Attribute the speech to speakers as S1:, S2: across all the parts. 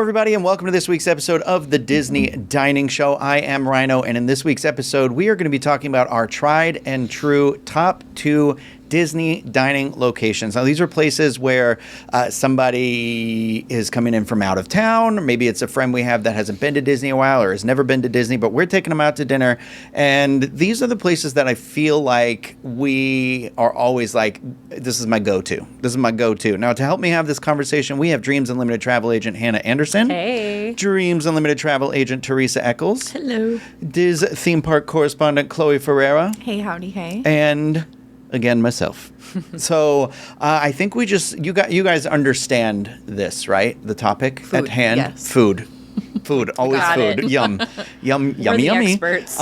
S1: everybody, and welcome to this week's episode of the Disney Dining Show. I am Rhino, and in this week's episode, we are going to be talking about our tried and true top 2 Disney dining locations. Now, these are places where somebody is coming in from out of town. Or maybe it's a friend we have that hasn't been to Disney a while or has never been to Disney, but we're taking them out to dinner. And these are the places that I feel like we are always like, this is my go-to. This is my go-to. Now, to help me have this conversation, we have Dreams Unlimited travel agent Hannah Anderson.
S2: Hey.
S1: Dreams Unlimited travel agent Teresa Eccles.
S3: Hello.
S1: Diz theme park correspondent Chloe Ferreira.
S3: Hey, howdy, hey.
S1: And again, myself. So I think we just, you guys understand this, right? The topic at hand?
S3: Yes.
S1: Food. Food, always
S2: Got
S1: food.
S2: it.
S1: Yum,
S2: We're the
S1: yummy.
S2: experts.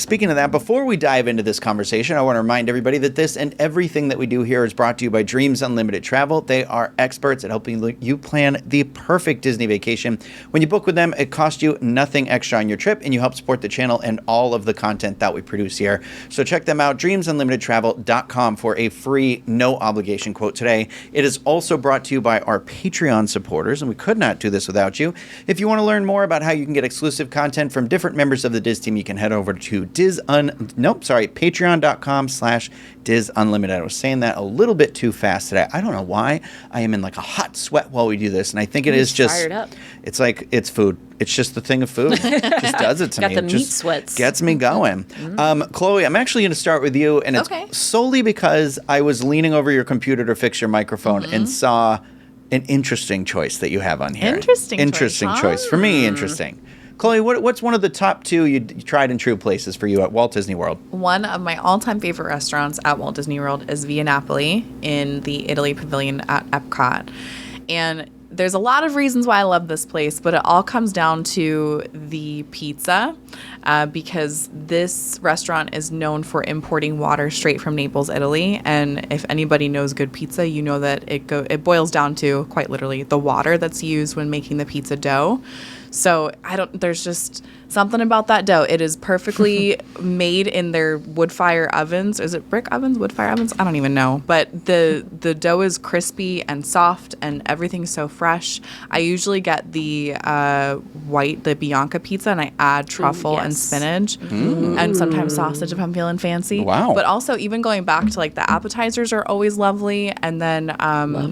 S1: Speaking of that, before we dive into this conversation, I want to remind everybody that this and everything that we do here is brought to you by Dreams Unlimited Travel. They are experts at helping you plan the perfect Disney vacation. When you book with them, it costs you nothing extra on your trip, and you help support the channel and all of the content that we produce here. So check them out, dreamsunlimitedtravel.com, for a free, no obligation quote today. It is also brought to you by our Patreon supporters, and we could not do this without you. If you want to learn more about how you can get exclusive content from different members of the Diz team, you can head over to patreon.com/DizUnlimited. I was saying that a little bit too fast today. I don't know why. I am in like a hot sweat while we do this, and I think it is just
S2: fired up.
S1: It's like it's food. It's just the thing of food. It just does it to me.
S2: Got the
S1: It
S2: meat
S1: just
S2: sweats.
S1: gets me going. Chloe, I'm actually going to start with you, and it's
S3: Okay.
S1: solely because I was leaning over your computer to fix your microphone and saw an interesting choice that you have on here.
S3: Interesting
S1: choice. For me, interesting. Chloe, what's one of the top 2 you tried and true places for you at Walt Disney World?
S3: One of my all-time favorite restaurants at Walt Disney World is Via Napoli in the Italy Pavilion at Epcot. And there's a lot of reasons why I love this place, but it all comes down to the pizza, because this restaurant is known for importing water straight from Naples, Italy. And if anybody knows good pizza, you know that it boils down to, quite literally, the water that's used when making the pizza dough. So there's just something about that dough. It is perfectly made in their wood fire ovens. Is it brick ovens, wood fire ovens? I don't even know. But the dough is crispy and soft, and everything's so fresh. I usually get the Bianca pizza, and I add truffle and spinach, and sometimes sausage if I'm feeling fancy.
S1: Wow.
S3: But also, even going back to like the appetizers are always lovely. And then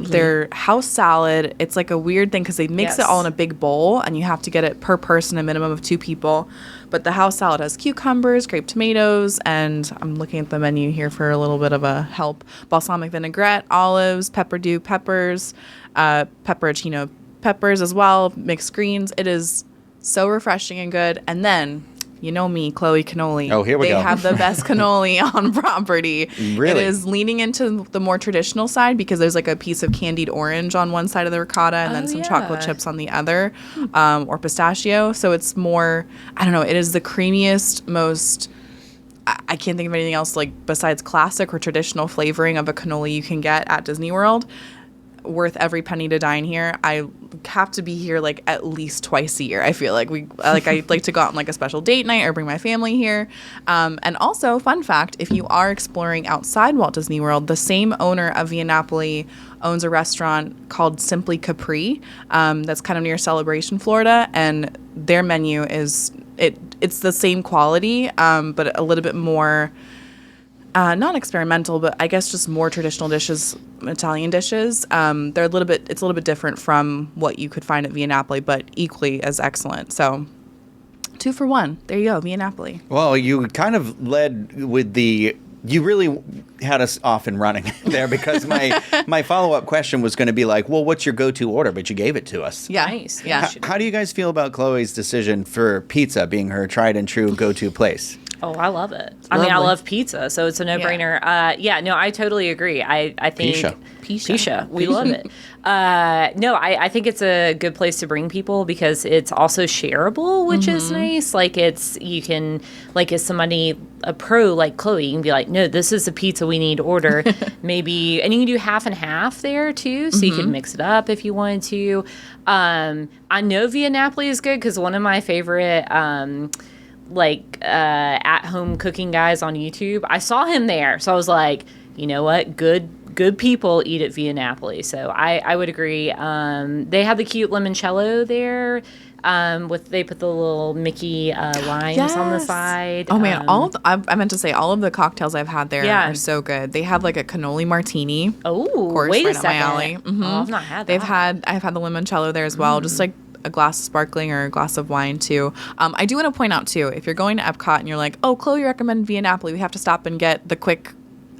S3: their house salad, it's like a weird thing because they mix it all in a big bowl, and you have to get it per person, a minimum of 2 people. But the house salad has cucumbers, grape tomatoes, and I'm looking at the menu here for a little bit of a help. Balsamic vinaigrette, olives, pepperdew peppers, pepperoncino peppers as well, mixed greens. It is so refreshing and good. And then, you know me, Chloe Cannoli.
S1: Oh, here we go.
S3: They have the best cannoli on property.
S1: Really?
S3: It is leaning into the more traditional side because there's like a piece of candied orange on one side of the ricotta and then some chocolate chips on the other, or pistachio. So it's more, I don't know, it is the creamiest, most, I can't think of anything else like besides classic or traditional flavoring of a cannoli you can get at Disney World. Worth every penny to dine here. I have to be here like at least twice a year. I feel like I like to go out on like a special date night or bring my family here. And also, fun fact, if you are exploring outside Walt Disney World, the same owner of Via Napoli owns a restaurant called Simply Capri, that's kind of near Celebration, Florida, and their menu is it's the same quality, but a little bit more not experimental, but I guess just more traditional dishes, Italian dishes. It's a little bit different from what you could find at Via Napoli, but equally as excellent. So 2 for 1. There you go, Via Napoli.
S1: Well, you kind of led with you really had us off and running there because my follow-up question was going to be like, well, what's your go-to order? But you gave it to us.
S3: Yeah.
S2: Nice.
S3: Yeah.
S1: How do you guys feel about Chloe's decision for pizza being her tried and true go-to place?
S2: Oh, I love it. I mean, I love pizza, so it's a no-brainer. No, I totally agree. I think Pisha. We love it. I think it's a good place to bring people because it's also shareable, which is nice. Like you can, like as somebody, a pro like Chloe, you can be like, no, this is the pizza we need to order. Maybe, and you can do half and half there too. So you can mix it up if you wanted to. I know Via Napoli is good because one of my favorite, at home cooking guys on YouTube, I saw him there. So I was like, you know what? Good good people eat at Via Napoli. So I would agree. They have the cute limoncello there. They put the little Mickey limes on the side.
S3: Oh man, I meant to say all of the cocktails I've had there are so good. They have like a cannoli martini.
S2: Oh,
S3: of course,
S2: wait
S3: right
S2: a
S3: up
S2: second.
S3: my alley. Mm-hmm.
S2: Oh, I've not had that.
S3: I've had the limoncello there as well. Just like a glass of sparkling or a glass of wine too. I do want to point out too, if you're going to Epcot and you're like, oh, Chloe recommended Via Napoli, we have to stop and get the quick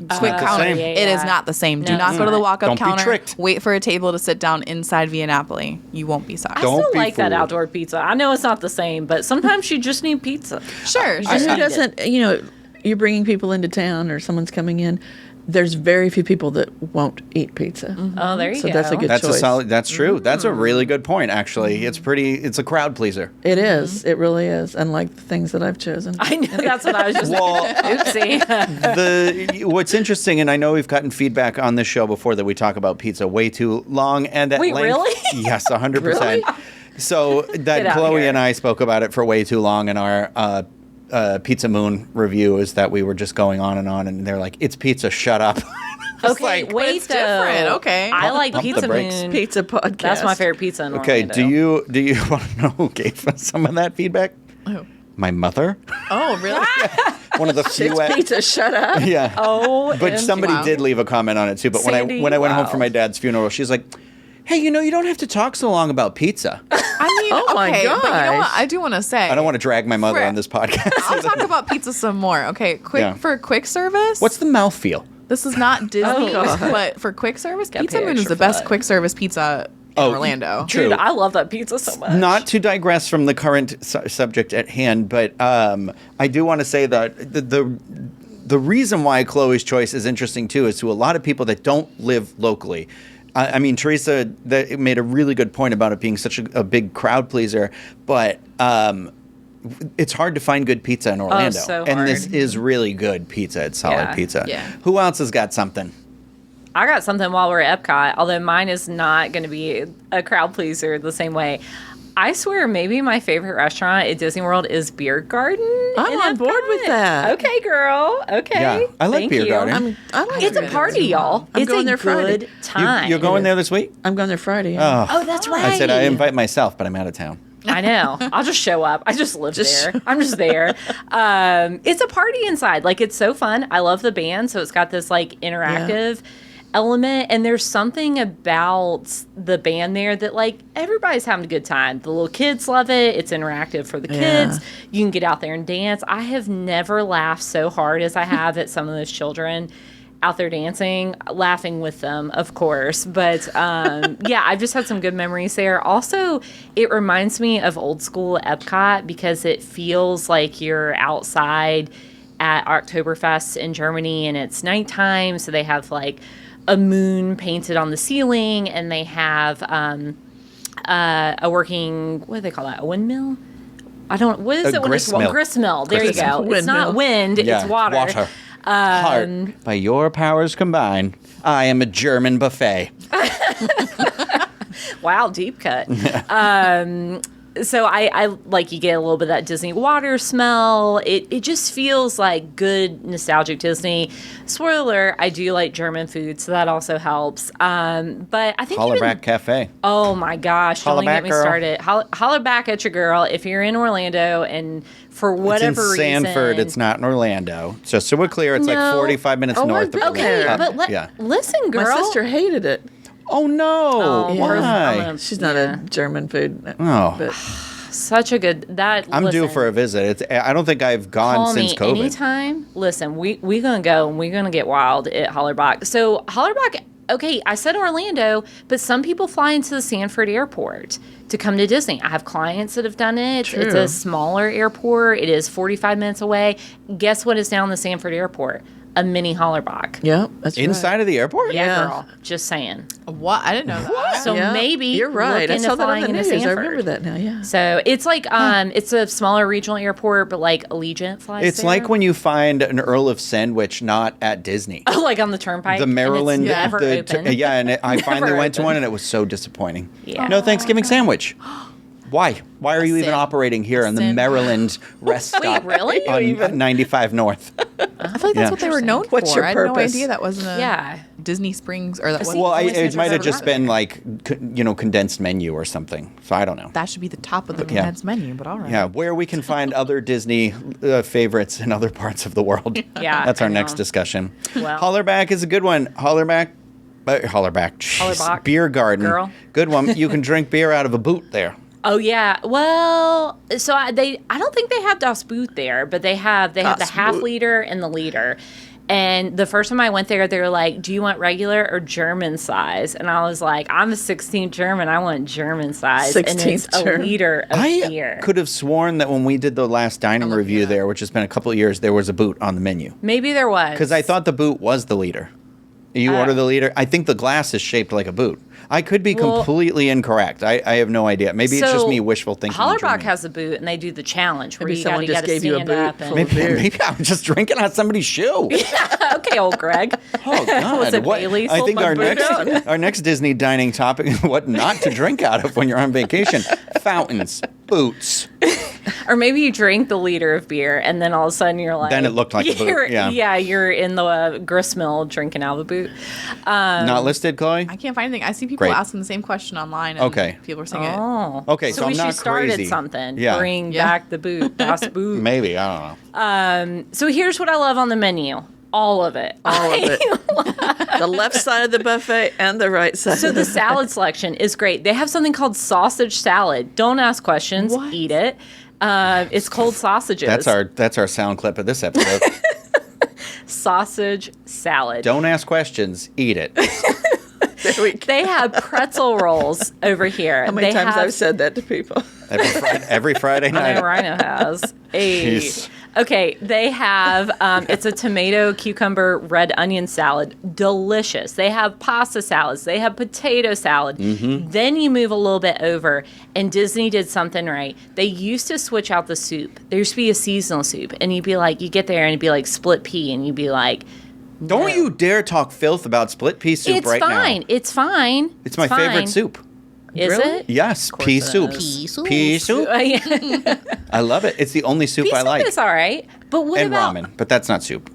S3: counter. It is not the same. Do not go to the walk-up counter.
S1: Be tricked.
S3: Wait for a table to sit down inside Via Napoli. You won't be sorry.
S2: I still like that outdoor pizza. I know it's not the same, but sometimes you just need pizza.
S3: Sure.
S4: Who doesn't, you're bringing people into town or someone's coming in. There's very few people that won't eat pizza.
S2: Mm-hmm. Oh, there you go.
S4: So that's a good choice.
S1: That's true. That's a really good point, actually. It's a crowd pleaser.
S4: It is. It really is. Unlike the things that I've chosen.
S2: I know. That's what I was just oopsie.
S1: What's interesting, and I know we've gotten feedback on this show before that we talk about pizza way too long and at
S2: Wait,
S1: length.
S2: really?
S1: Yes, 100%.
S2: Really?
S1: So that Chloe and I spoke about it for way too long in our Pizza Moon review is that we were just going on, and they're like, it's pizza, shut up.
S2: Okay, wait,
S3: it's different. Okay.
S2: I like
S1: Pump the
S2: Pizza
S1: brakes.
S2: Moon.
S4: Pizza podcast.
S2: That's my favorite pizza in
S1: Okay,
S2: Orlando.
S1: do you want to know who gave us some of that feedback?
S3: Oh.
S1: My mother.
S3: Oh, really?
S1: One of the few.
S4: It's pizza, shut up.
S1: Yeah.
S2: Oh,
S1: But somebody did leave a comment on it too. But
S2: Sandy,
S1: when I went home
S2: wow.
S1: for my dad's funeral, she's like, "Hey, you don't have to talk so long about pizza."
S3: I mean,
S4: Oh my
S3: okay, but you know what?
S4: gosh.
S3: I do want to say.
S1: I don't want to drag my mother
S3: Frick.
S1: on this podcast.
S3: I'll talk about pizza some more. Okay, for quick service.
S1: What's the mouthfeel?
S3: This is not Disney,
S4: God.
S3: but for quick service,
S2: Gotta
S3: Pizza
S2: pay
S3: Moon is
S2: extra
S3: the best
S2: for that.
S3: quick service pizza in Orlando.
S1: True.
S2: Dude, I love that pizza so much.
S1: Not to digress from the current subject at hand, but I do want to say that the reason why Chloe's choice is interesting too is to a lot of people that don't live locally. I mean, Teresa made a really good point about it being such a big crowd pleaser, but it's hard to find good pizza in Orlando.
S2: so
S1: and
S2: hard.
S1: this is really good pizza. It's solid
S2: Yeah.
S1: pizza.
S3: Yeah.
S1: Who else has got something?
S2: I got something while we're at Epcot, although mine is not going to be a crowd pleaser the same way. I swear, maybe my favorite restaurant at Disney World is Biergarten.
S4: I'm
S2: in
S4: on board
S2: Epcot.
S4: with that.
S2: Okay, girl. Okay.
S1: Yeah, I like
S2: Thank you.
S1: Biergarten.
S4: I like
S2: It's a
S4: it.
S2: party, y'all.
S4: I'm
S2: It's
S4: going
S2: a
S4: there Friday.
S2: good time.
S1: You're going there this week?
S4: I'm going there Friday. Yeah.
S2: Oh, that's right.
S1: I said I invite myself, but I'm out of town.
S2: I know. I'll just show up. I just live there. I'm just there. It's a party inside. Like, it's so fun. I love the band, so it's got this like interactive element, and there's something about the band there that like everybody's having a good time. The little kids love it. It's interactive for the kids. You can get out there and dance. I have never laughed so hard as I have at some of those children out there dancing, laughing with them, of course. But yeah, I've just had some good memories there. Also, it reminds me of old school Epcot because it feels like you're outside at Oktoberfest in Germany and it's nighttime. So they have like a moon painted on the ceiling and they have a working, what do they call that? A windmill? What is it when it's
S1: gristmill.
S2: Gristmill. There you go.
S4: Gristmill.
S2: It's not wind,
S1: Yeah,
S2: it's water.
S1: Heart, by your powers combined, I am a German buffet.
S2: Wow, deep cut. So I like you get a little bit of that Disney water smell. It just feels like good nostalgic Disney. Spoiler, I do like German food, so that also helps. But I think
S1: Holler back cafe.
S2: oh my gosh,
S1: Holler
S2: don't even
S1: back,
S2: get me
S1: girl.
S2: started. Holler back at your girl if you're in Orlando and for whatever
S1: it's in Sanford.
S2: reason.
S1: It's not in Orlando. Just so we're clear, it's like
S2: No.
S1: 45 minutes north
S4: I've
S1: of
S4: been
S1: Orlando.
S4: there.
S2: Okay, but
S1: yeah.
S2: listen, girl.
S4: My sister hated it.
S1: Oh no!
S2: Oh,
S1: Why?
S4: She's not a German food.
S1: Oh.
S4: But
S2: Such a good that.
S1: I'm due
S2: listen.
S1: for a visit. I don't think I've gone
S2: Call
S1: since
S2: me
S1: COVID.
S2: anytime. Listen, we gonna go and we're gonna get wild at Hollerbach. So Hollerbach, okay, I said Orlando, but some people fly into the Sanford airport to come to Disney. I have clients that have done it.
S4: True.
S2: It's a smaller airport. It is 45 minutes away. Guess what is down the Sanford airport? A mini Hollerbach.
S4: yeah, that's
S1: Inside of the airport?
S2: Yeah,
S4: Yeah.
S2: girl. Just saying.
S3: What? I didn't know that.
S2: So
S4: Yeah,
S2: maybe
S4: you're right.
S2: look
S4: I
S2: into
S4: saw that on
S2: flying
S4: the
S2: into
S4: news. I
S2: Sanford.
S4: remember that now. Yeah.
S2: So it's like it's a smaller regional airport, but like Allegiant flies.
S1: It's
S2: there.
S1: like when you find an Earl of Sandwich not at Disney.
S2: Oh, like on the turnpike.
S1: The
S2: and it's
S1: Maryland,
S2: never open.
S1: and I finally went to
S2: open.
S1: one and it was so disappointing.
S2: Yeah.
S1: No Thanksgiving sandwich. Why? Why are you even
S3: sin.
S1: operating here on the
S3: sin.
S1: Maryland rest
S2: Wait,
S1: stop
S2: really?
S1: on 95 North?
S3: I feel like that's
S1: Yeah.
S3: what they were known
S4: What's
S3: for.
S4: your
S3: I had no
S4: purpose?
S3: idea that wasn't a.
S2: Yeah.
S3: Disney Springs or that.
S1: Well, it might have just been like condensed menu or something. So I don't know.
S3: That should be the top of the condensed menu, but all right.
S1: Yeah, where we can find other Disney favorites in other parts of the world.
S2: Yeah,
S1: that's our next discussion.
S2: Well.
S1: Hollerback is a good one. Hollerback. Jeez. Biergarten.
S2: Girl.
S1: Good one. You can drink beer out of a boot there.
S2: Oh yeah. Well, so I don't think they have Das Boot there, but they have the half liter and the liter. And the first time I went there, they were like, "Do you want regular or German size?" And I was like, "I'm a 16th German. I want German size."
S4: 16th
S2: and it's a liter of beer.
S1: I could have sworn that when we did the last dining review there, which has been a couple of years, there was a boot on the menu.
S2: Maybe there was.
S1: Because I thought the boot was the liter. You order the liter. I think the glass is shaped like a boot. I could be completely incorrect. I have no idea. Maybe it's just me wishful thinking.
S2: Hollerbach has a boot, and they do the challenge where
S4: Maybe
S2: you got to stand up. And
S1: Maybe I'm just drinking out somebody's shoe.
S2: Okay, old Greg.
S1: Oh God!
S2: Was it Bailey's?
S1: I think our next Disney dining topic is what not to drink out of when you're on vacation: fountains, boots.
S2: Or maybe you drink the liter of beer, and then all of a sudden you're like...
S1: Then it looked like a boot, yeah.
S2: You're in the gristmill drinking out of a boot.
S1: Not listed, Chloe?
S3: I can't find anything. I see people asking the same question online, and people are saying it.
S1: Okay, so I'm
S2: we
S1: not
S2: should start
S1: crazy.
S2: at something.
S1: Yeah.
S2: Bring back the boot. Das Boot.
S1: Maybe, I don't know.
S2: So here's what I love on the menu. All of it.
S4: All of it. The left side of the buffet and the right side.
S2: So the salad selection is great. They have something called sausage salad. Don't ask questions.
S3: What?
S2: Eat it. It's cold sausages.
S1: That's our sound clip of this episode.
S2: Sausage salad.
S1: Don't ask questions. Eat it.
S2: They have pretzel rolls over here.
S4: How many times I've said that to people?
S1: Every Friday night.
S2: I know Rhino has.
S1: Jeez.
S2: Okay, they have, it's a tomato, cucumber, red onion salad. Delicious. They have pasta salads. They have potato salad. Mm-hmm. Then you move a little bit over, and Disney did something right. They used to switch out the soup. There used to be a seasonal soup, and you'd be like, you get there, and it'd be like split pea, and you'd be like, no.
S1: Don't you dare talk filth about split pea soup right now.
S2: It's fine.
S1: It's my favorite soup.
S2: Is
S4: Really?
S2: it?
S1: Yes, pea soup. Pea soup.
S2: Yeah.
S1: I love it. It's the only soup I like.
S2: Pea soup is all right. But what
S1: and
S2: about...
S1: ramen, but that's not soup.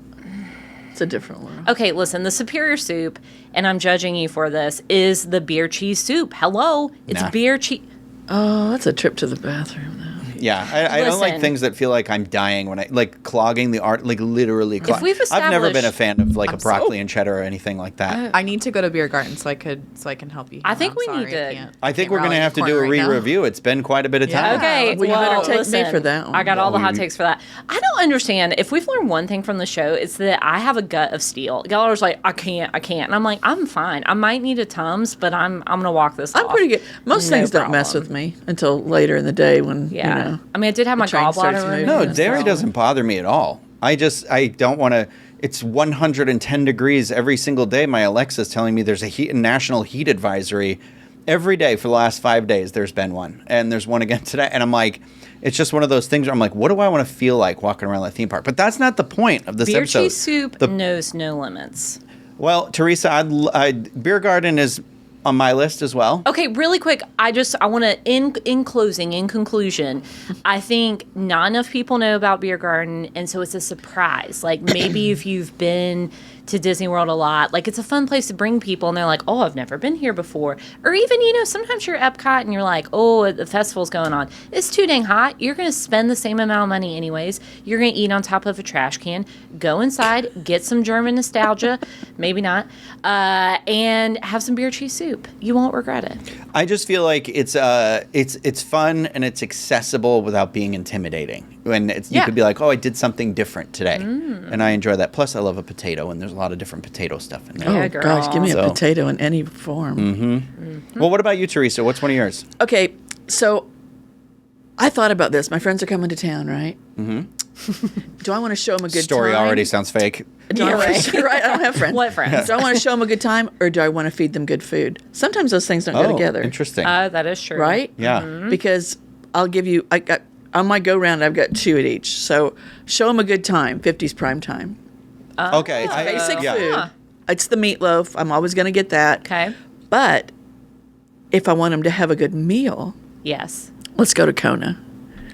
S4: It's a different one.
S2: Okay, listen, the superior soup, and I'm judging you for this, is the beer cheese soup. Hello? It's beer cheese...
S4: Oh, that's a trip to the bathroom, though.
S1: Yeah, I don't like things that feel like I'm dying when like clogging the art, like literally. I've never been a fan of like a broccoli and cheddar or anything like that.
S3: I need to go to Biergarten so I can help you.
S2: I think we need to.
S1: I think we're going to have to do a re-review. It's been quite a bit of time.
S2: Okay,
S4: well, you better take me for that one.
S2: I got all the hot takes for that. I don't understand. If we've learned one thing from the show, it's that I have a gut of steel. Y'all are like, I can't. And I'm like, I'm fine. I might need a Tums, but I'm going to walk this off.
S4: I'm pretty good. Most things don't mess with me until later in the day when, you know.
S2: I mean, I did have my gallbladder removed.
S1: No, dairy doesn't bother me at all. I don't want to. It's 110 degrees every single day. My Alexa's telling me there's a national heat advisory every day for the last 5 days. There's been one, and there's one again today. And I'm like, it's just one of those things where I'm like, what do I want to feel like walking around that theme park? But that's not the point of this episode.
S2: Beer cheese soup knows no limits.
S1: Well, Teresa, Biergarten is on my list as well.
S2: Okay, really quick. I want to, in conclusion, I think not enough people know about Biergarten, and so it's a surprise. Like, maybe if you've been to Disney World a lot, like, it's a fun place to bring people, and they're like, oh, I've never been here before. Or even, sometimes you're at Epcot, and you're like, oh, the festival's going on. It's too dang hot. You're going to spend the same amount of money anyways. You're going to eat on top of a trash can. Go inside, get some German nostalgia, maybe not, and have some beer cheese soup. You won't regret it.
S1: I just feel like it's fun and it's accessible without being intimidating. When you could be like, oh, I did something different today, and I enjoy that. Plus, I love a potato, and there's a lot of different potato stuff in there.
S4: Oh gosh, give me a potato in any form.
S1: Mm-hmm. Well, what about you, Teresa? What's one of yours?
S4: Okay, so I thought about this. My friends are coming to town, right?
S1: Mm-hmm.
S4: Do I want to show them a good
S1: Story
S4: time?
S1: already sounds fake.
S4: Right. I don't have friends.
S2: What friends?
S4: Do I want to show them a good time, or do I want to feed them good food? Sometimes those things don't go together.
S1: Interesting.
S2: That is true.
S4: Right?
S1: Yeah.
S2: Mm-hmm.
S4: Because I'll give you, on my go-round, I've got 2 at each. So show them a good time, 50s prime time.
S1: Okay.
S4: It's basic food. It's the meatloaf. I'm always going to get that.
S2: Okay.
S4: But if I want them to have a good meal,
S2: Yes.
S4: let's go to Kona.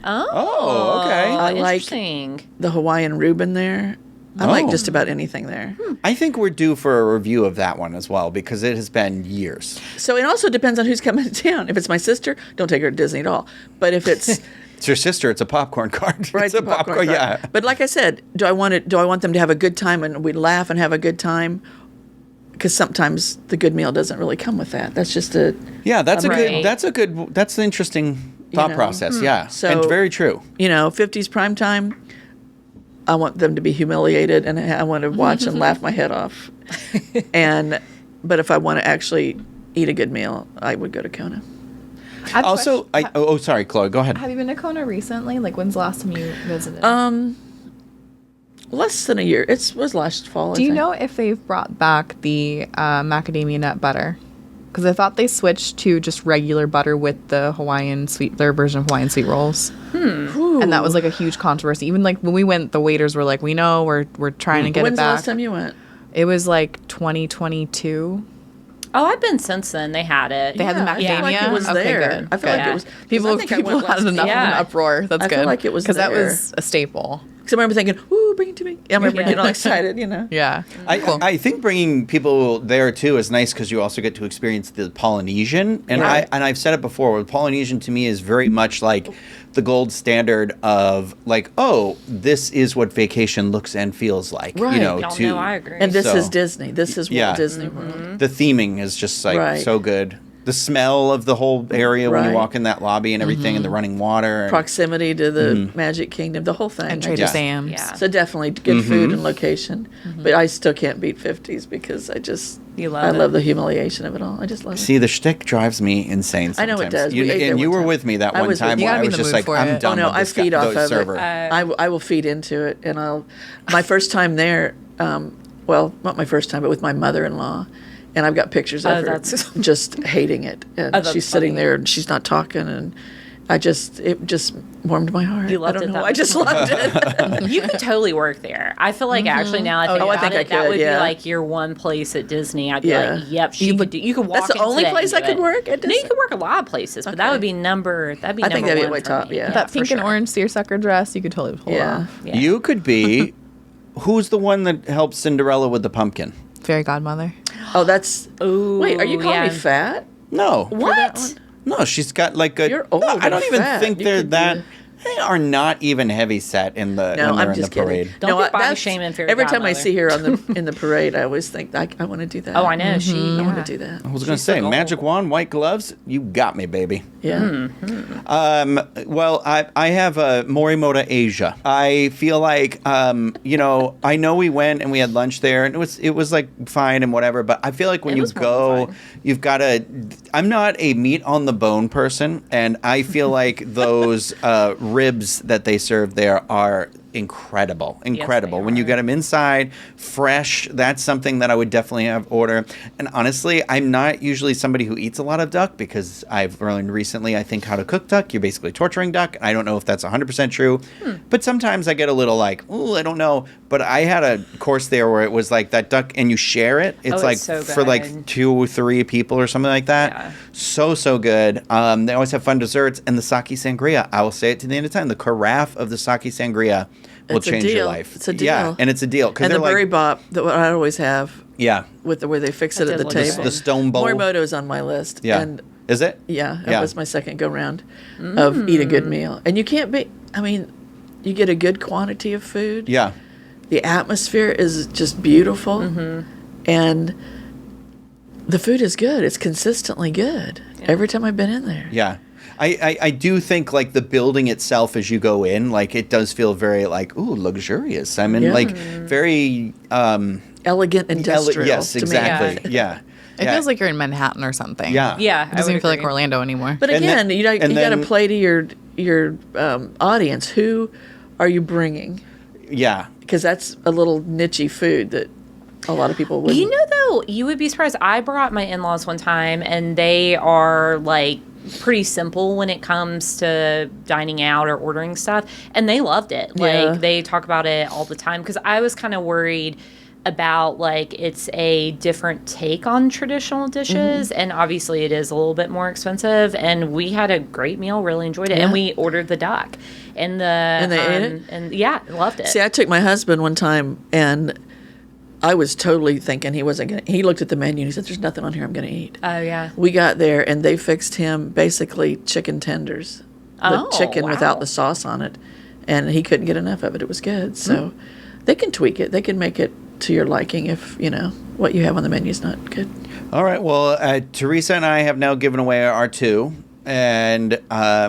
S1: Oh, okay.
S4: I like
S2: Interesting.
S4: the Hawaiian Reuben there. I like just about anything there.
S1: I think we're due for a review of that one as well because it has been years.
S4: So it also depends on who's coming to town. If it's my sister, don't take her to Disney at all. But if it's
S1: it's your sister, it's a popcorn cart.
S4: right,
S1: It's a popcorn, yeah.
S4: But like I said, do I want them to have a good time and we laugh and have a good time? Because sometimes the good meal doesn't really come with that. That's just a
S1: That's
S2: Right.
S1: an interesting thought process. Yeah,
S4: So-
S1: and very true.
S4: 50s prime time. I want them to be humiliated, and I want to watch them laugh my head off. But if I want to actually eat a good meal, I would go to Kona.
S1: Also, sorry, Chloe, go ahead.
S3: Have you been to Kona recently? Like, when's the last time you visited?
S4: Less than a year. It was last fall.
S3: Do you know if they've brought back the macadamia nut butter? Because I thought they switched to just regular butter with the their version of Hawaiian sweet rolls. And that was like a huge controversy. Even like when we went, the waiters were like, "We know, we're trying to get
S4: When's
S3: it back."
S4: the last time you went?
S3: It was like 2022.
S2: Oh, I've been since then. They had it.
S3: They had the macadamia.
S4: I feel like it was
S3: Okay,
S4: there.
S3: good.
S4: I feel like
S2: Good.
S4: it was.
S3: People
S4: I think I went
S3: had
S4: last
S3: enough of an
S2: Yeah.
S3: uproar. That's
S4: I
S3: good.
S4: feel like it was
S3: because that
S4: there.
S3: was a staple.
S4: Because I remember thinking, "Ooh, bring it to me." I remember
S2: Yeah.
S4: getting all excited.
S3: Yeah.
S1: I, I think bringing people there too is nice because you also get to experience the Polynesian, and
S4: Right.
S1: I've said it before. The Polynesian to me is very much like the gold standard of like, oh, this is what vacation looks and feels like.
S4: Right.
S2: Y'all know I agree.
S4: And this
S1: So-
S4: is Disney. This is
S1: Yeah.
S4: Walt Disney World.
S1: The theming is just like
S4: Right.
S1: so good. The smell of the whole area when you
S4: Right.
S1: walk in that lobby and everything, and the running water. And,
S4: Proximity to the Magic Kingdom, the whole thing.
S3: And Trader
S1: Yeah.
S3: Sam's.
S2: Yeah.
S4: So definitely good food and location. But I still can't beat 50s because
S2: You love
S4: I
S2: it.
S4: love the humiliation of it all. I just love it.
S1: See, the shtick drives me insane.
S4: I know it
S1: sometimes.
S4: does.
S1: You,
S4: We ate there
S1: and you
S4: one
S1: were
S4: time.
S1: with me that
S4: I
S1: one
S4: was with
S1: time
S4: you.
S1: where
S3: You
S1: I
S3: gotta be
S1: was
S3: in the
S1: just
S3: mood
S1: like,
S3: for
S1: I'm
S3: it.
S1: done
S4: Oh no,
S1: with
S4: I
S1: this
S4: feed
S1: guy,
S4: off
S1: the
S4: of
S1: server.
S4: it. I will feed into it, and my first time there, well, not my first time, but with my mother-in-law, and I've got pictures of her
S2: that's-
S4: just hating it, and
S2: Oh, that's
S4: she's sitting
S2: funny.
S4: there and she's not talking, and it just warmed my heart.
S2: You loved
S4: I don't
S2: it
S4: know.
S2: that
S4: I just
S2: much.
S4: loved it.
S2: You could totally work there. I feel like actually now I think
S4: Oh, I
S2: about
S4: think I
S2: it, that
S4: could,
S2: would
S4: yeah.
S2: be like your one place at Disney. I'd be
S4: Yeah.
S2: like, yep, you could walk
S4: That's the
S2: into
S4: only
S2: that
S4: place
S2: and
S4: I
S2: do
S4: could
S2: it.
S4: work at
S2: No, you
S4: Disney?
S2: could work a lot of places, but that
S4: Okay.
S2: would be number. That'd be
S4: I
S2: number
S4: think that'd be
S2: one
S4: way
S2: for
S4: top,
S2: me.
S4: yeah.
S3: That
S2: for
S3: pink and
S2: sure.
S3: orange seersucker dress, you could totally pull
S4: Yeah.
S3: off.
S2: Yeah.
S1: You could be. Who's the one that helped Cinderella with the pumpkin?
S3: Fairy godmother.
S4: Oh, that's.
S2: Ooh,
S4: Wait, are you calling
S2: yeah.
S4: me fat?
S1: No.
S2: What?
S1: No, she's got like a.
S4: You're old
S1: No, I
S4: and
S1: don't even
S4: fat.
S1: think
S4: You
S1: they're
S4: could
S1: that.
S4: be-
S1: They are not even heavy set in the
S4: No,
S1: when they're
S4: I'm
S1: in
S4: just
S1: the parade.
S4: kidding.
S2: Don't be body
S4: that's-
S2: shaming Fairy
S4: Every time I
S2: Godmother.
S4: see her in the parade, I always think I want to do that.
S2: Oh, I know. She.
S4: I
S2: Yeah.
S4: want to do that.
S1: I was going to
S2: She's
S1: say,
S2: the
S1: magic
S2: goal.
S1: wand, white gloves. You got me, baby.
S4: Yeah.
S1: Well, I have a Morimoto Asia. I feel like, I know we went and we had lunch there, and it was like fine and whatever. But I feel like when
S2: It
S1: you
S2: was more
S1: go,
S2: than fine.
S1: you've got to. I'm not a meat on the bone person, and I feel like those ribs that they serve there are incredible. When you
S2: are.
S1: get them inside, fresh, that's something that I would definitely have order. And honestly, I'm not usually somebody who eats a lot of duck because I've learned recently, I think, how to cook duck. You're basically torturing duck. I don't know if that's 100% true, but sometimes I get a little like, ooh, I don't know. But I had a course there where it was like that duck and you share it. It's
S2: it's
S1: like
S2: so
S1: for like
S2: good.
S1: 2 or 3 people or something like that.
S2: Yeah.
S1: So good. They always have fun desserts, and the sake sangria. I will say it to the end of time. The carafe of the sake sangria will
S4: It's a
S1: change your
S4: deal.
S1: life.
S4: It's a deal.
S1: Yeah, and it's a deal.
S4: And the
S1: they're
S4: berry
S1: like,
S4: bop that I always have
S1: yeah,
S4: with the way they fix it
S2: That
S4: at the
S2: does look
S4: table.
S2: good.
S1: the stone bowl.
S4: Morimoto is on my list.
S1: Yeah,
S4: And
S1: is it?
S4: yeah, that
S1: Yeah.
S4: was my second go round of eat a good meal. And you can't be. I mean, you get a good quantity of food.
S1: Yeah,
S4: The atmosphere is just beautiful, and the food is good. It's consistently good every time I've been in there.
S1: yeah. I do think like the building itself as you go in, like it does feel very like luxurious. I mean,
S4: Yeah.
S1: like very
S4: Elegant industrial.
S1: yes,
S4: to me.
S1: exactly. Yeah.
S3: It feels like you're in Manhattan or something.
S1: Yeah.
S2: Yeah,
S3: It doesn't
S2: I
S3: even
S2: would
S3: feel like
S2: agree.
S3: Orlando anymore.
S4: But
S1: And
S4: again,
S1: then-
S4: you got to
S1: then-
S4: play to your audience. Who are you bringing?
S1: Yeah.
S4: Because that's a little nichey food that a lot of people would.
S2: You know, though, you would be surprised. I brought my in-laws one time, and they are like pretty simple when it comes to dining out or ordering stuff, and they loved it.
S4: Yeah.
S2: Like they talk about it all the time because I was kind of worried about like it's a different take on traditional dishes, and obviously it is a little bit more expensive. And we had a great meal, really enjoyed it, and we ordered the duck, and
S4: they ate it,
S2: and loved it.
S4: See, I took my husband one time, and I was totally thinking he wasn't going to. He looked at the menu and he said, "There's nothing on here I'm going to eat."
S2: Oh yeah.
S4: We got there and they fixed him basically chicken tenders, the chicken without the sauce on it, and he couldn't get enough of it. It was good. So they can tweak it. They can make it to your liking if what you have on the menu is not good.
S1: All right. Well, Teresa and I have now given away our 2, and I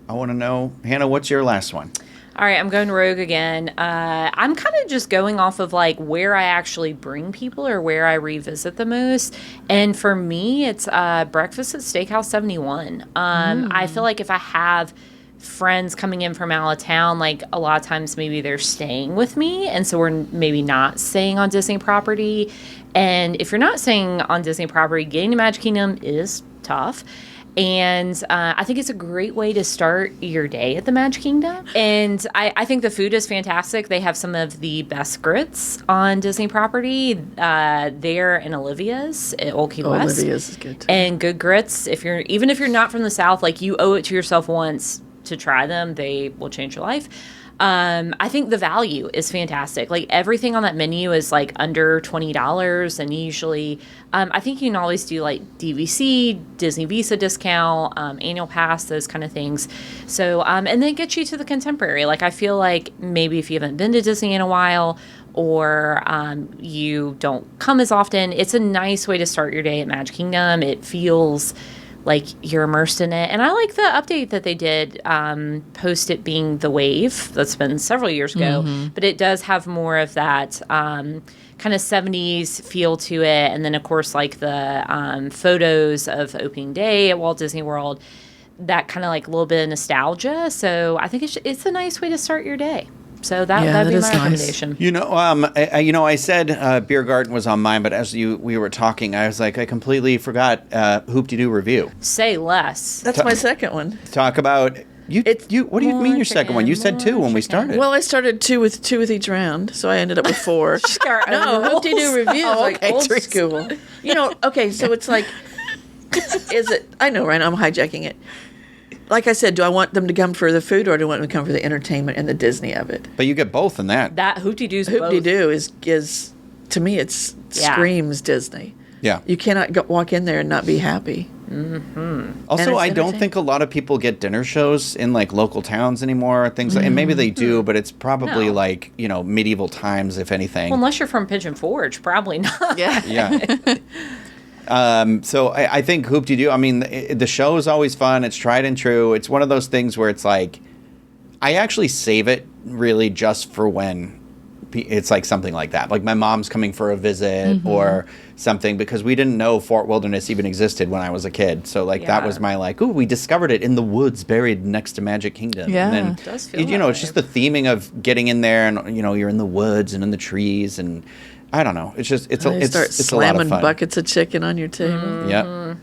S1: want to know, Hannah, what's your last one?
S2: All right, I'm going rogue again. I'm kind of just going off of like where I actually bring people or where I revisit the most. And for me, it's breakfast at Steakhouse 71. I feel like if I have friends coming in from out of town, like a lot of times maybe they're staying with me. And so we're maybe not staying on Disney property. And if you're not staying on Disney property, getting to Magic Kingdom is tough. And I think it's a great way to start your day at the Magic Kingdom. And I think the food is fantastic. They have some of the best grits on Disney property there in Olivia's at Old Key West.
S4: Olivia's is good too.
S2: And good grits. Even if you're not from the South, like you owe it to yourself once to try them. They will change your life. I think the value is fantastic. Like everything on that menu is like under $20, and usually, I think you can always do like DVC, Disney Visa discount, annual pass, those kind of things. So, and then it gets you to the contemporary. Like I feel like maybe if you haven't been to Disney in a while, or you don't come as often, it's a nice way to start your day at Magic Kingdom. It feels like you're immersed in it. And I like the update that they did post it being the wave. That's been several years ago. But it does have more of that kind of 70s feel to it. And then, of course, like the photos of opening day at Walt Disney World, that kind of like a little bit of nostalgia. So I think it's a nice way to start your day. So that'd be my recommendation.
S1: I said Biergarten was on mine, but as we were talking, I was like, I completely forgot Hoop-Dee-Doo review.
S2: Say less.
S4: That's my second one.
S1: Talk about you. What do you mean your second one? You said 2 when we started.
S4: Well, I started two with each round, so I ended up with 4. No, Hoop-Dee-Doo reviews like old school. Okay, so it's like, is it? I know, right? I'm hijacking it. Like I said, do I want them to come for the food or do I want them to come for the entertainment and the Disney of it?
S1: But you get both in that.
S2: That Hoop-Dee-Doo's
S4: Hoop-Dee-Doo is to me, screams Disney.
S1: Yeah.
S4: You cannot walk in there and not be happy.
S1: Also, I don't think a lot of people get dinner shows in like local towns anymore. Things like, and maybe they do, but it's probably like, medieval times, if anything.
S2: Well, unless you're from Pigeon Forge, probably not.
S1: Yeah. So I think Hoop-Dee-Doo, I mean, the show is always fun. It's tried and true. It's one of those things where it's like, I actually save it really just for when it's like something like that. Like my mom's coming for a visit or something, because we didn't know Fort Wilderness even existed when I was a kid. So that was my like, ooh, we discovered it in the woods buried next to Magic Kingdom.
S3: Yeah.
S1: And then,
S2: it does feel
S1: it's just the theming of getting in there and, you're in the woods and in the trees and I don't know. It's just it's a lot of fun.
S4: Buckets of chicken on your table.
S1: Yeah.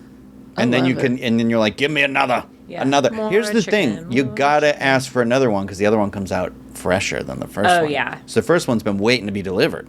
S1: And then you're like, give me another.
S2: More
S1: Here's the
S2: chicken,
S1: thing. You got to ask for another one because the other one comes out fresher than the first one.
S2: Oh, yeah.
S1: So the first one's been waiting to be delivered.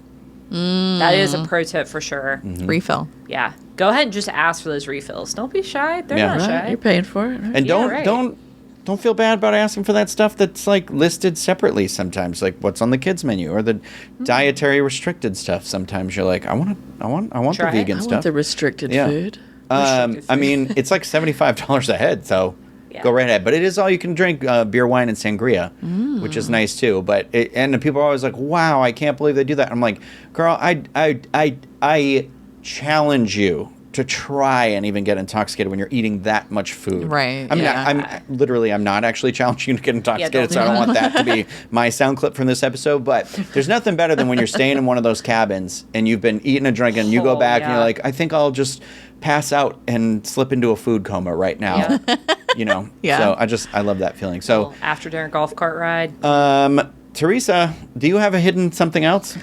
S2: That is a pro tip for sure.
S3: Refill.
S2: Yeah. Go ahead and just ask for those refills. Don't be shy. They're not
S4: Right.
S2: shy.
S4: You're paying for it. Right?
S1: And don't feel bad about asking for that stuff that's like listed separately sometimes, like what's on the kids menu or the dietary restricted stuff. Sometimes you're like, I want the
S2: Try it.
S1: vegan
S4: I
S1: stuff.
S4: want the restricted food.
S1: I mean, it's like $75 a head, so go right ahead. But it is all you can drink, beer, wine, and sangria, which is nice too. But and people are always like, "Wow, I can't believe they do that." I'm like, "Girl, I challenge you to try and even get intoxicated when you're eating that much food."
S3: Right.
S1: I mean,
S3: yeah.
S1: I'm not actually challenging you to get intoxicated, so I don't want that to be my sound clip from this episode. But there's nothing better than when you're staying in one of those cabins and you've been eating and drinking, and you go back and you're like, I think I'll just pass out and slip into a food coma right now.
S3: Yeah.
S1: So I love that feeling. So
S2: after dinner golf cart ride.
S1: Teresa, do you have a hidden something else?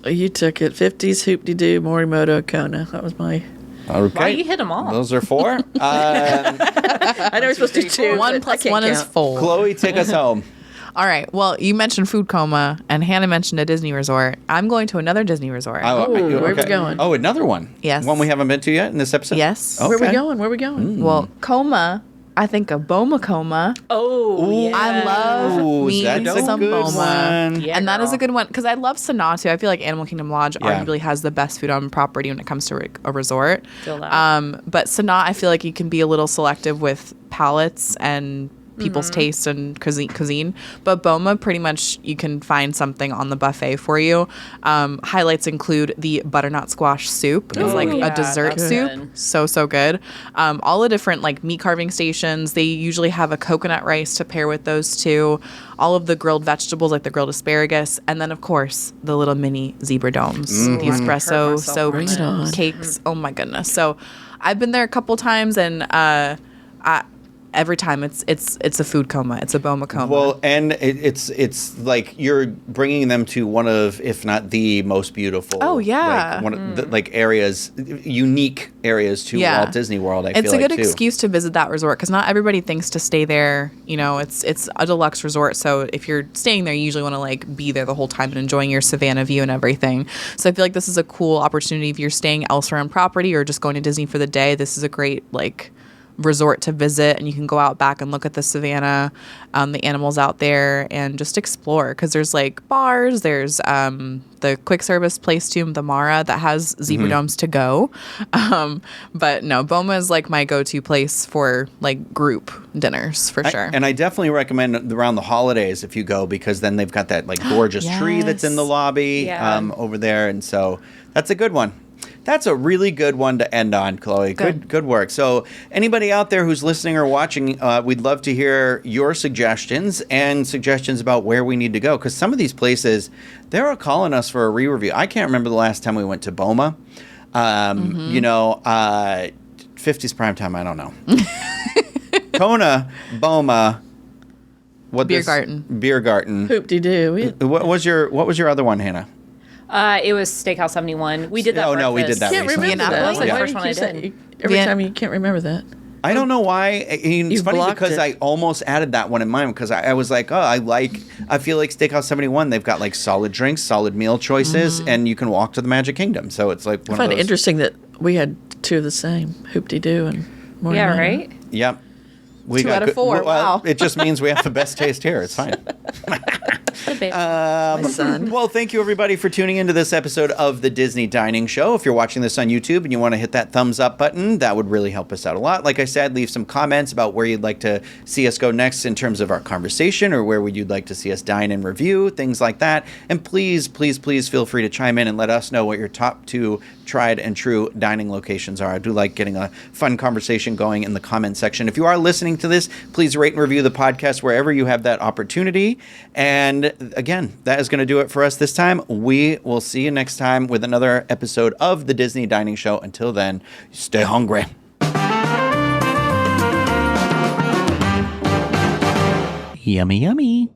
S4: You took it. 50s Hoop-Dee-Doo, Morimoto, Kona. That was my...
S1: Okay.
S2: Wow, you hit them all.
S1: Those are 4.
S4: I know we're supposed to do 2.
S3: 1 plus 1 is 4.
S1: Chloe, take us home.
S3: All right. Well, you mentioned food coma, and Hannah mentioned a Disney resort. I'm going to another Disney resort.
S4: Where are we going?
S1: Oh, another one.
S3: Yes.
S1: One we haven't been to yet in this episode?
S3: Yes.
S1: Okay.
S4: Where are we going?
S3: Well, coma, I think of Boma coma.
S2: Oh, yeah.
S3: I love me
S1: that's a
S3: some
S1: good
S3: Boma.
S1: one.
S2: Yeah,
S3: And that is
S2: girl.
S3: a good one because I love Sonatu. I feel like Animal Kingdom Lodge
S1: Yeah.
S3: arguably has the best food on property when it comes to a resort.
S2: Feel that.
S3: But Sanaa, I feel like you can be a little selective with palates and people's tastes and cuisine. But Boma, pretty much you can find something on the buffet for you. Highlights include the butternut squash soup. It's like
S2: yeah,
S3: a dessert
S2: that's
S3: soup.
S2: good.
S3: So good. All the different like meat carving stations, they usually have a coconut rice to pair with those two. All of the grilled vegetables, like the grilled asparagus, and then of course the little mini zebra domes, the espresso
S2: myself
S3: soaked
S2: Bring it
S4: on.
S3: cakes. Oh my goodness! So I've been there a couple times, and every time it's a food coma. It's a Boma coma.
S1: Well, and it's like you're bringing them to one of, if not the most beautiful.
S3: Oh, yeah.
S1: like one of the, like areas, unique areas to Walt Disney World. I
S3: it's
S1: feel
S3: a good
S1: like, too.
S3: excuse to visit that resort because not everybody thinks to stay there. You know, it's a deluxe resort, so if you're staying there, you usually want to like be there the whole time and enjoying your Savannah view and everything. So I feel like this is a cool opportunity if you're staying elsewhere on property or just going to Disney for the day. This is a great like resort to visit, and you can go out back and look at the savannah, the animals out there, and just explore because there's like bars, there's the quick service place too, the Mara, that has zebra domes to go. But no, Boma is like my go-to place for like group dinners for sure.
S1: And I definitely recommend around the holidays if you go, because then they've got that like gorgeous tree that's in the lobby over there, and so that's a good one. That's a really good one to end on, Chloe. Good work. So anybody out there who's listening or watching, we'd love to hear your suggestions and suggestions about where we need to go, because some of these places, they're calling us for a re-review. I can't remember the last time we went to Boma. You know, 50s prime time, I don't know. Kona, Boma,
S3: Biergarten.
S1: Biergarten.
S4: Hoop-Dee-Doo.
S1: What was your other one, Hannah?
S2: It was Steakhouse 71. We did that.
S1: Oh, no, we did that
S4: Can't
S1: recently.
S4: remember that.
S3: That was like
S2: the
S4: Why
S2: first
S4: do
S2: one I
S4: you keep
S2: did.
S4: every time you can't remember that.
S1: I don't know why. It's
S4: You've
S1: funny
S4: blocked
S1: because
S4: it.
S1: I almost added that one in mine because I was like, I feel like Steakhouse 71, they've got like solid drinks, solid meal choices, and you can walk to the Magic Kingdom. So it's like
S4: I
S1: one
S4: find
S1: of
S4: it
S1: those.
S4: interesting that we had two of the same, Hoop-Dee-Doo and Morimoto.
S2: Yeah, right?
S1: Yep. We
S3: 2 out of
S1: good-
S3: 4,
S1: Well,
S3: wow.
S1: it just means we have the best taste here. It's fine.
S4: My son.
S1: Well, thank you everybody for tuning into this episode of the Disney Dining Show. If you're watching this on YouTube and you want to hit that thumbs up button, that would really help us out a lot. Like I said, leave some comments about where you'd like to see us go next in terms of our conversation, or where would you'd like to see us dine and review, things like that. And please, please, please feel free to chime in and let us know what your top 2 tried and true dining locations are. I do like getting a fun conversation going in the comment section. If you are listening to this, please rate and review the podcast wherever you have that opportunity. And again, that is going to do it for us this time. We will see you next time with another episode of the Disney Dining Show. Until then, stay hungry. Yummy, yummy.